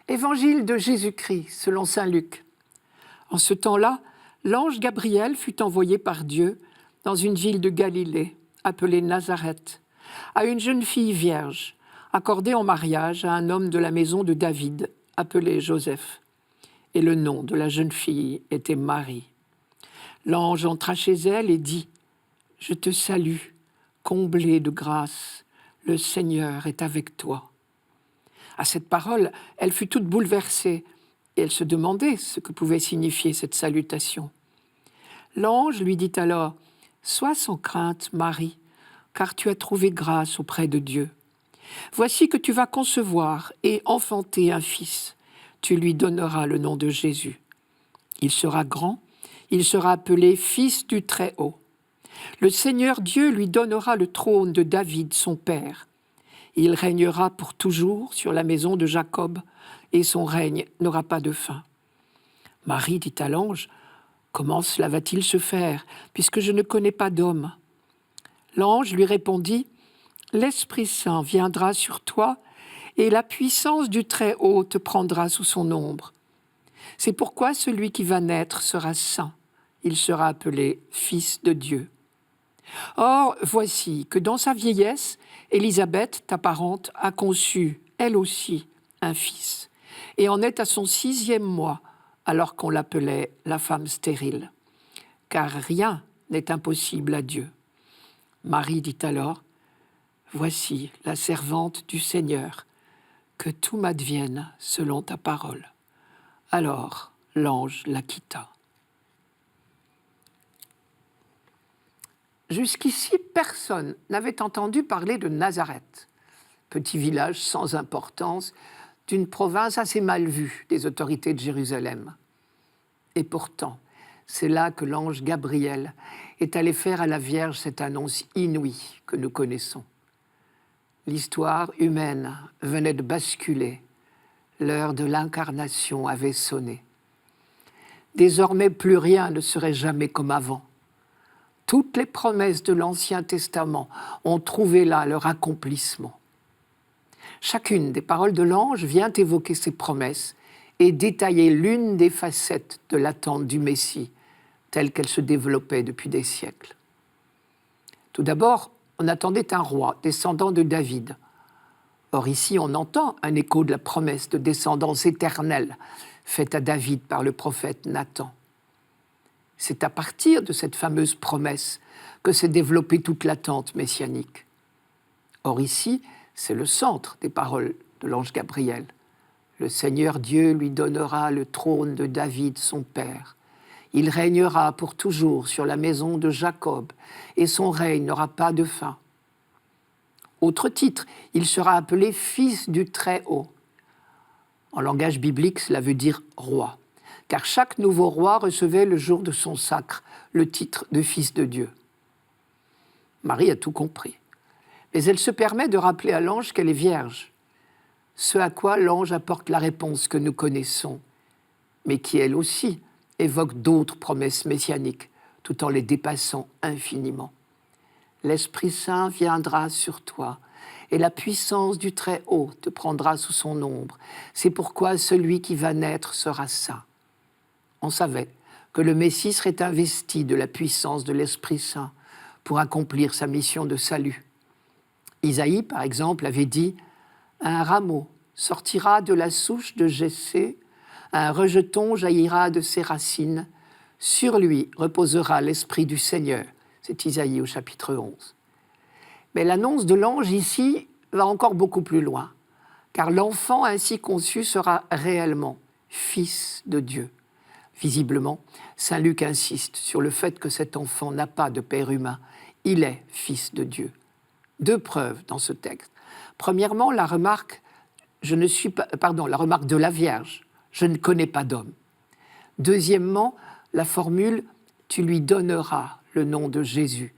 Évangile de Jésus-Christ, selon saint Luc. En ce temps-là, l'ange Gabriel fut envoyé par Dieu dans une ville de Galilée, appelée Nazareth, à une jeune fille vierge, accordée en mariage à un homme de la maison de David, appelé Joseph. Et le nom de la jeune fille était Marie. L'ange entra chez elle et dit : « Je te salue, comblée de grâce, le Seigneur est avec toi. » À cette parole, elle fut toute bouleversée et elle se demandait ce que pouvait signifier cette salutation. L'ange lui dit alors : « Sois sans crainte, Marie, car tu as trouvé grâce auprès de Dieu. Voici que tu vas concevoir et enfanter un fils. Tu lui donneras le nom de Jésus. Il sera grand, il sera appelé Fils du Très-Haut. Le Seigneur Dieu lui donnera le trône de David, son père. Il régnera pour toujours sur la maison de Jacob, et son règne n'aura pas de fin. » Marie dit à l'ange : « Comment cela va-t-il se faire, puisque je ne connais pas d'homme ?» L'ange lui répondit : « L'Esprit Saint viendra sur toi, et la puissance du Très-Haut te prendra sous son ombre. C'est pourquoi celui qui va naître sera saint. Il sera appelé Fils de Dieu. Or, voici que dans sa vieillesse, Élisabeth, ta parente, a conçu, elle aussi, un fils, et en est à son 6e mois, alors qu'on l'appelait la femme stérile. Car rien n'est impossible à Dieu. » Marie dit alors : « Voici la servante du Seigneur, que tout m'advienne selon ta parole. » Alors l'ange la quitta. Jusqu'ici, personne n'avait entendu parler de Nazareth, petit village sans importance d'une province assez mal vue des autorités de Jérusalem. Et pourtant, c'est là que l'ange Gabriel est allé faire à la Vierge cette annonce inouïe que nous connaissons. L'histoire humaine venait de basculer, l'heure de l'incarnation avait sonné. Désormais, plus rien ne serait jamais comme avant. Toutes les promesses de l'Ancien Testament ont trouvé là leur accomplissement. Chacune des paroles de l'ange vient évoquer ces promesses et détailler l'une des facettes de l'attente du Messie, telle qu'elle se développait depuis des siècles. Tout d'abord, on attendait un roi descendant de David. Or ici, on entend un écho de la promesse de descendance éternelle faite à David par le prophète Nathan. C'est à partir de cette fameuse promesse que s'est développée toute l'attente messianique. Or ici, c'est le centre des paroles de l'ange Gabriel. Le Seigneur Dieu lui donnera le trône de David, son père. Il régnera pour toujours sur la maison de Jacob, et son règne n'aura pas de fin. Autre titre, il sera appelé Fils du Très-Haut. En langage biblique, cela veut dire roi, car chaque nouveau roi recevait le jour de son sacre le titre de Fils de Dieu. Marie a tout compris, mais elle se permet de rappeler à l'ange qu'elle est vierge, ce à quoi l'ange apporte la réponse que nous connaissons, mais qui elle aussi évoque d'autres promesses messianiques, tout en les dépassant infiniment. L'Esprit Saint viendra sur toi, et la puissance du Très-Haut te prendra sous son ombre. C'est pourquoi celui qui va naître sera saint. On savait que le Messie serait investi de la puissance de l'Esprit Saint pour accomplir sa mission de salut. Isaïe, par exemple, avait dit « Un rameau sortira de la souche de Jessé, un rejeton jaillira de ses racines, sur lui reposera l'Esprit du Seigneur. » C'est Isaïe au chapitre 11. Mais l'annonce de l'ange ici va encore beaucoup plus loin, car l'enfant ainsi conçu sera réellement fils de Dieu. Visiblement, saint Luc insiste sur le fait que cet enfant n'a pas de père humain, il est fils de Dieu. 2 preuves dans ce texte. Premièrement, la remarque de la Vierge, je ne connais pas d'homme. Deuxièmement, la formule tu lui donneras le nom de Jésus.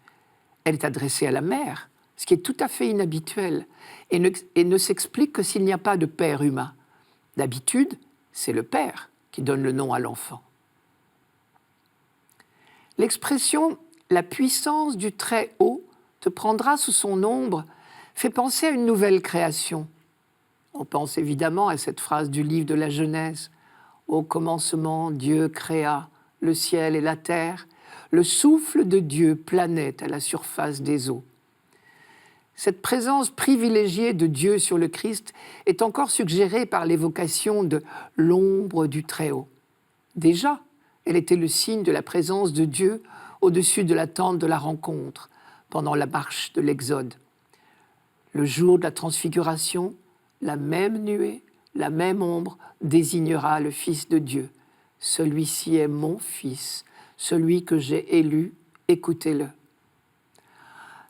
Elle est adressée à la mère, ce qui est tout à fait inhabituel et ne s'explique que s'il n'y a pas de père humain. D'habitude, c'est le père qui donne le nom à l'enfant. L'expression « la puissance du Très-Haut te prendra sous son ombre » fait penser à une nouvelle création. On pense évidemment à cette phrase du livre de la Genèse. Au commencement, Dieu créa le ciel et la terre. Le souffle de Dieu planait à la surface des eaux. Cette présence privilégiée de Dieu sur le Christ est encore suggérée par l'évocation de l'ombre du Très-Haut. Déjà, elle était le signe de la présence de Dieu au-dessus de la tente de la rencontre pendant la marche de l'Exode. Le jour de la transfiguration, la même nuée, la même ombre désignera le Fils de Dieu. Celui-ci est mon Fils, celui que j'ai élu, écoutez-le.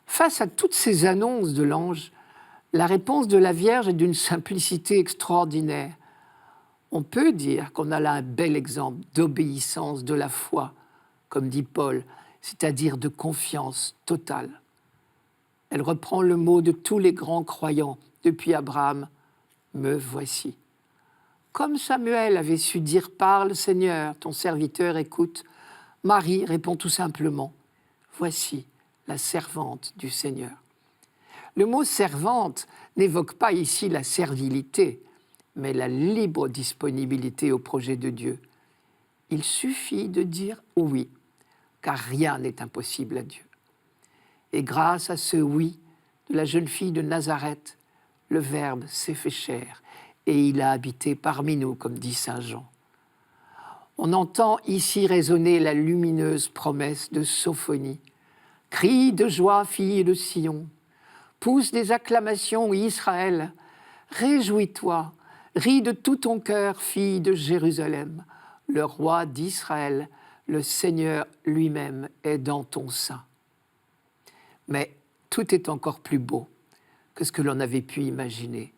Face à toutes ces annonces de l'ange, la réponse de la Vierge est d'une simplicité extraordinaire. On peut dire qu'on a là un bel exemple d'obéissance de la foi, comme dit Paul, c'est-à-dire de confiance totale. Elle reprend le mot de tous les grands croyants depuis Abraham, « me voici ». Comme Samuel avait su dire « parle Seigneur, ton serviteur écoute », Marie répond tout simplement « voici la servante du Seigneur ». Le mot « servante » n'évoque pas ici la servilité, mais la libre disponibilité au projet de Dieu. Il suffit de dire « oui », car rien n'est impossible à Dieu. Et grâce à ce « oui » de la jeune fille de Nazareth, le Verbe s'est fait chair et il a habité parmi nous, comme dit saint Jean. On entend ici résonner la lumineuse promesse de Sophonie. « Crie de joie, fille de Sion, pousse des acclamations, Israël, réjouis-toi, ris de tout ton cœur, fille de Jérusalem, le roi d'Israël, le Seigneur lui-même est dans ton sein. » Mais tout est encore plus beau que ce que l'on avait pu imaginer.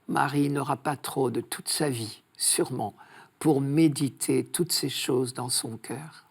Marie n'aura pas trop de toute sa vie, sûrement, pour méditer toutes ces choses dans son cœur.